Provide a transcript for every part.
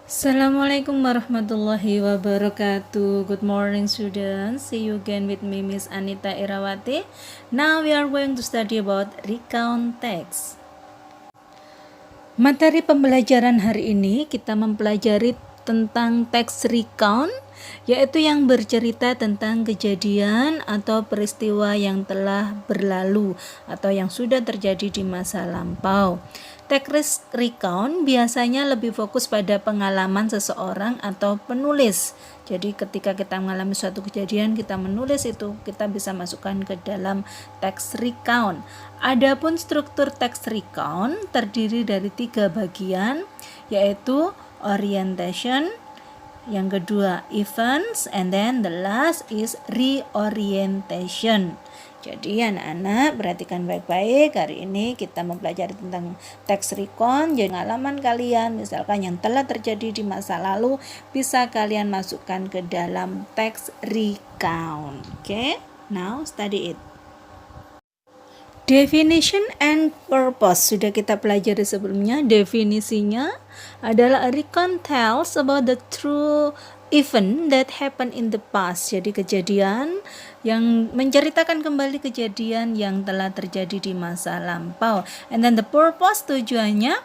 Assalamualaikum warahmatullahi wabarakatuh. Good morning students. See you again with me Miss Anita Irawati. Now we are going to study about recount text. Materi pembelajaran hari ini kita mempelajari tentang teks recount, yaitu yang bercerita tentang kejadian atau peristiwa yang telah berlalu atau yang sudah terjadi di masa lampau. Teks recount biasanya lebih fokus pada pengalaman seseorang atau penulis. Jadi ketika kita mengalami suatu kejadian, kita menulis itu, kita bisa masukkan ke dalam teks recount. Adapun struktur teks recount terdiri dari 3 bagian, yaitu orientation, yang kedua events, and then the last is reorientation. Jadi anak-anak perhatikan baik-baik, hari ini kita mempelajari tentang teks recount. Jadi pengalaman kalian misalkan yang telah terjadi di masa lalu bisa kalian masukkan ke dalam teks recount. Okay? Now study it. Definition and purpose sudah kita pelajari sebelumnya. Definisinya adalah a recount tells about the true event that happened in the past. Jadi kejadian yang menceritakan kembali kejadian yang telah terjadi di masa lampau. And then the purpose, tujuannya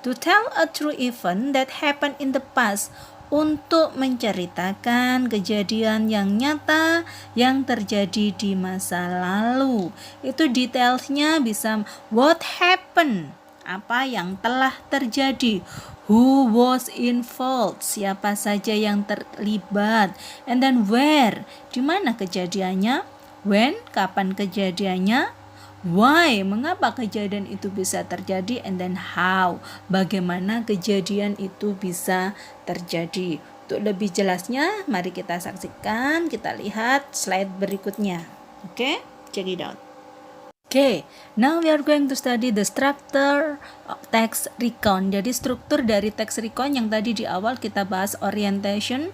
to tell a true event that happened in the past, untuk menceritakan kejadian yang nyata yang terjadi di masa lalu. Itu detailsnya bisa what happened, apa yang telah terjadi, who was involved, siapa saja yang terlibat, and then where, di mana kejadiannya, when, kapan kejadiannya, why, mengapa kejadian itu bisa terjadi, and then how, bagaimana kejadian itu bisa terjadi. Untuk lebih jelasnya, mari kita saksikan, kita lihat slide berikutnya. Oke, check it out. Okay, now we are going to study the structure of text recount. Jadi struktur dari text recount yang tadi di awal kita bahas orientation,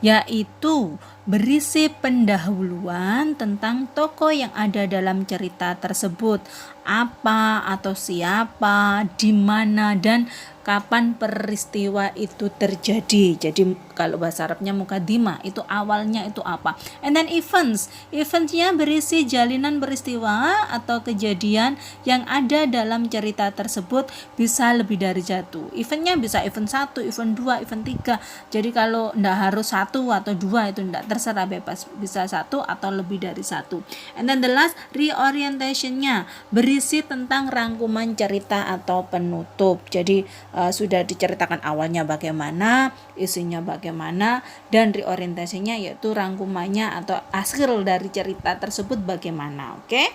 yaitu berisi pendahuluan tentang tokoh yang ada dalam cerita tersebut, apa atau siapa, di mana, dan kapan peristiwa itu terjadi. Jadi kalau bahasa Arabnya mukadimah, itu awalnya itu apa. And then eventsnya berisi jalinan peristiwa atau kejadian yang ada dalam cerita tersebut, bisa lebih dari satu. Eventnya bisa event 1, event 2, event 3. Jadi kalau tidak harus 1 atau 2, itu tidak, terserah, bebas, bisa 1 atau lebih dari 1. And then the last, reorientationnya berisi tentang rangkuman cerita atau penutup. Jadi sudah diceritakan awalnya bagaimana, isinya bagaimana, dan reorientasinya yaitu rangkumannya atau hasil dari cerita tersebut bagaimana. Oke?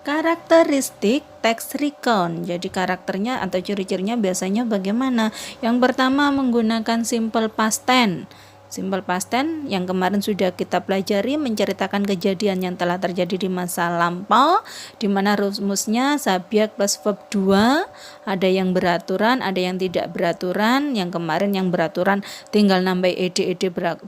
Karakteristik teks recount. Jadi karakternya atau ciri-cirinya biasanya bagaimana? Yang pertama menggunakan simple past tense. Simple past tense yang kemarin sudah kita pelajari, menceritakan kejadian yang telah terjadi di masa lampau, di mana rumusnya subjek plus verb 2, ada yang beraturan, ada yang tidak beraturan. Yang kemarin yang beraturan tinggal nambah ed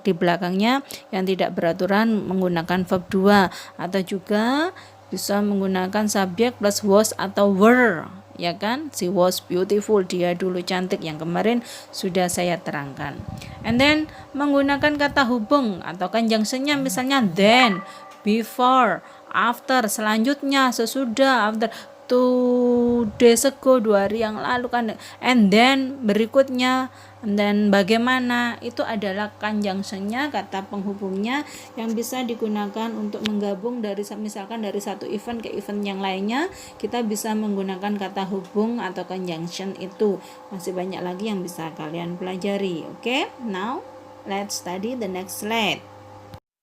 di belakangnya, yang tidak beraturan menggunakan verb 2, atau juga bisa menggunakan subjek plus was atau were, ya kan? She was beautiful, dia dulu cantik, yang kemarin sudah saya terangkan. And then menggunakan kata hubung atau conjunctionnya, misalnya then, before, after, selanjutnya, sesudah, after, 2 days ago, 2 hari yang lalu kan, and then berikutnya, and then bagaimana, itu adalah conjunctionnya, kata penghubungnya yang bisa digunakan untuk menggabung dari misalkan dari satu event ke event yang lainnya. Kita bisa menggunakan kata hubung atau conjunction itu. Masih banyak lagi yang bisa kalian pelajari. Okay, now let's study the next slide.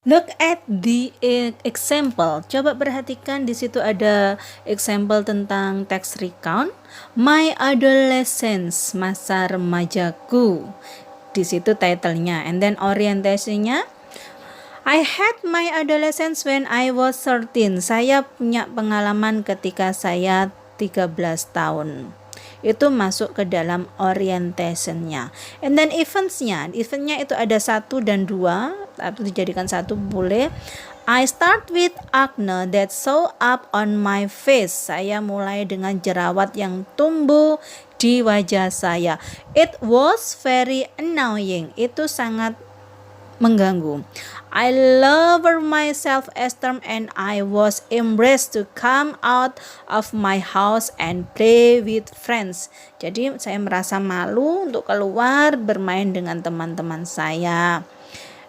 Look at the example. Coba perhatikan, di situ ada example tentang text recount. My adolescence, masa remajaku. Di situ titlenya. And then orientasinya, I had my adolescence when I was 13. Saya punya pengalaman ketika saya 13 tahun. Itu masuk ke dalam orientationnya. And then eventnya itu ada 1 dan 2, atau dijadikan 1 boleh. I start with acne that show up on my face. Saya mulai dengan jerawat yang tumbuh di wajah saya. It was very annoying. Itu sangat mengganggu. I lowered my self-esteem and I was embarrassed to come out of my house and play with friends. Jadi saya merasa malu untuk keluar bermain dengan teman-teman saya.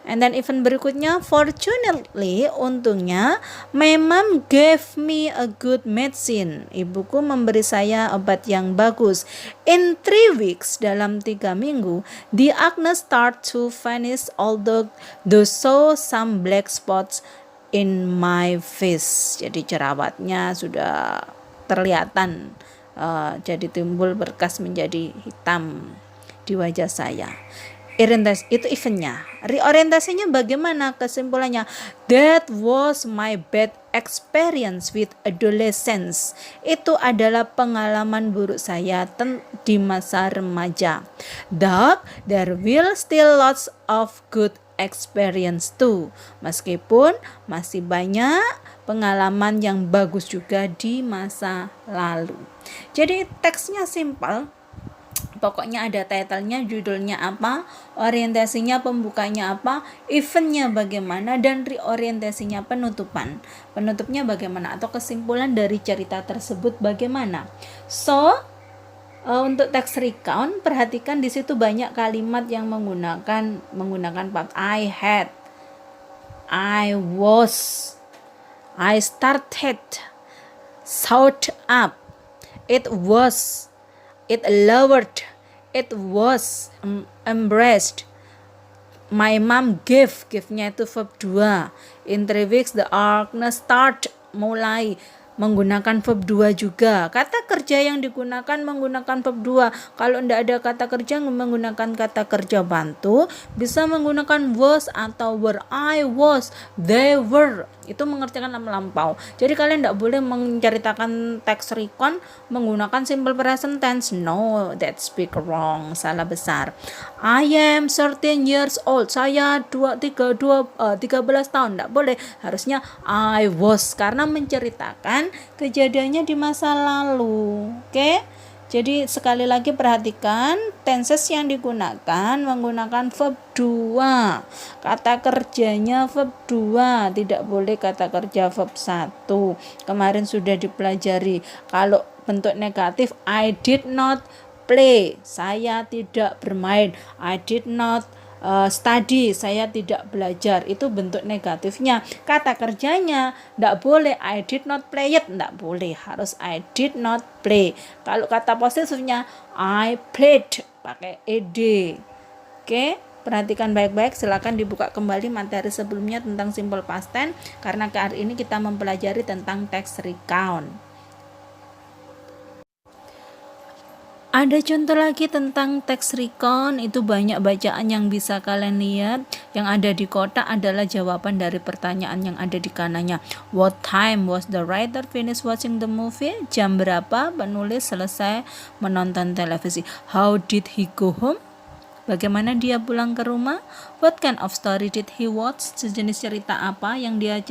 And then event berikutnya, fortunately, untungnya, my mom gave me a good medicine. Ibuku memberi saya obat yang bagus. In 3 weeks, dalam 3 minggu, the acne start to vanish, although there saw some black spots in my face. Jadi jerawatnya sudah terlihatan, jadi timbul berkas menjadi hitam di wajah saya. Orientasi itu eventnya. Reorientasinya bagaimana? Kesimpulannya, that was my bad experience with adolescence. Itu adalah pengalaman buruk saya di masa remaja. Though there will still lots of good experience too. Meskipun masih banyak pengalaman yang bagus juga di masa lalu. Jadi teksnya simpel. Pokoknya ada title-nya, judulnya apa, orientasinya, pembukanya apa, eventnya bagaimana, dan reorientasinya, penutupnya bagaimana, atau kesimpulan dari cerita tersebut bagaimana. So, untuk teks recount, perhatikan di situ banyak kalimat yang menggunakan verb. I had, I was, I started, showed up, it was, it lowered, it was, embraced, my mom give-nya itu verb 2. In 3 weeks the acne start, mulai, menggunakan verb 2 juga. Kata kerja yang digunakan menggunakan verb 2. Kalau tidak ada kata kerja menggunakan kata kerja bantu, bisa menggunakan was atau were. I was, they were. Itu mengerjakan lampau. Jadi kalian tidak boleh menceritakan teks recount menggunakan simple present tense. No, that's big wrong. Salah besar. I am 13 years old. Saya 13 tahun. Tidak boleh. Harusnya I was, karena menceritakan kejadiannya di masa lalu. Oke? Jadi sekali lagi perhatikan tenses yang digunakan menggunakan verb 2. Kata kerjanya verb 2, tidak boleh kata kerja verb 1. Kemarin sudah dipelajari. Kalau bentuk negatif, I did not play, saya tidak bermain. I did not study, saya tidak belajar. Itu bentuk negatifnya. Kata kerjanya tidak boleh I did not play it, tidak boleh, harus I did not play. Kalau kata positifnya I played, pakai ed. Oke, perhatikan baik-baik. Silakan dibuka kembali materi sebelumnya tentang simple past tense, karena hari ini kita mempelajari tentang text recount. Ada contoh lagi tentang text recount, itu banyak bacaan yang bisa kalian lihat. Yang ada di kotak adalah jawaban dari pertanyaan yang ada di kanannya. What time was the writer finish watching the movie? Jam berapa penulis selesai menonton televisi? How did he go home? Bagaimana dia pulang ke rumah? What kind of story did he watch? Sejenis cerita apa yang dia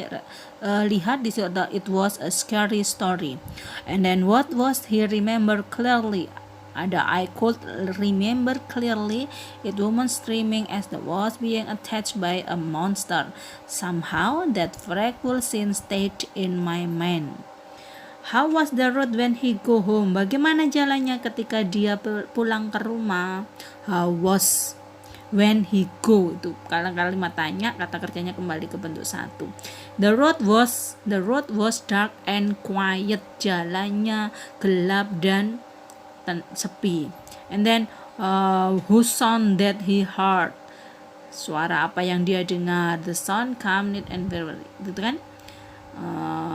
lihat? Di situ it was a scary story. And then what was he remember clearly? Ada I could remember clearly it woman screaming as the was being attacked by a monster. Somehow that frightful scene stayed in my mind. How was the road when he go home? Bagaimana jalannya ketika dia pulang ke rumah? How was when he go? Itu kalau kalimat tanya, kata kerjanya kembali ke bentuk 1. The road was dark and quiet. Jalannya gelap dan sepi. And then whose sound that he heard? Suara apa yang dia dengar? The sound come neat and very, gitu kan?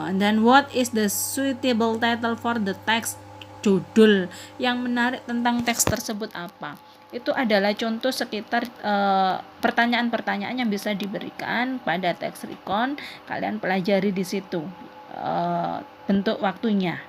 And then what is the suitable title for the text? Judul yang menarik tentang teks tersebut apa? Itu adalah contoh sekitar pertanyaan-pertanyaan yang bisa diberikan pada teks recount. Kalian pelajari di situ bentuk waktunya.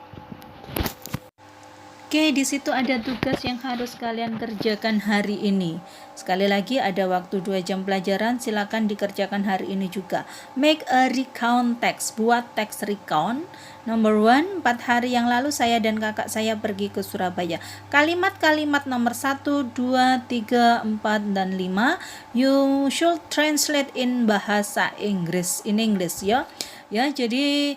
Oke, di situ ada tugas yang harus kalian kerjakan hari ini. Sekali lagi ada waktu 2 jam pelajaran, silakan dikerjakan hari ini juga. Make a recount text, buat teks recount. Number 1, 4 hari yang lalu saya dan kakak saya pergi ke Surabaya. Kalimat-kalimat nomor 1, 2, 3, 4, dan 5 you should translate in bahasa Inggris, in English ya. Ya, jadi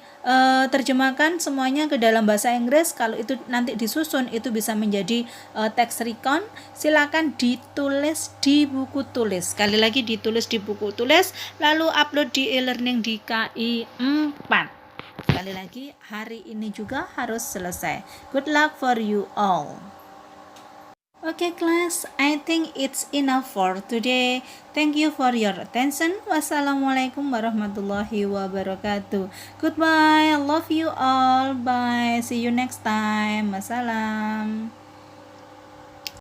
terjemahkan semuanya ke dalam bahasa Inggris. Kalau itu nanti disusun itu bisa menjadi teks recount. Silakan ditulis di buku tulis. Sekali lagi ditulis di buku tulis, lalu upload di e-learning di KI 4. Sekali lagi hari ini juga harus selesai. Good luck for you all. Okay class, I think it's enough for today. Thank you for your attention. Wassalamualaikum warahmatullahi wabarakatuh. Goodbye. I love you all. Bye. See you next time. Wassalam.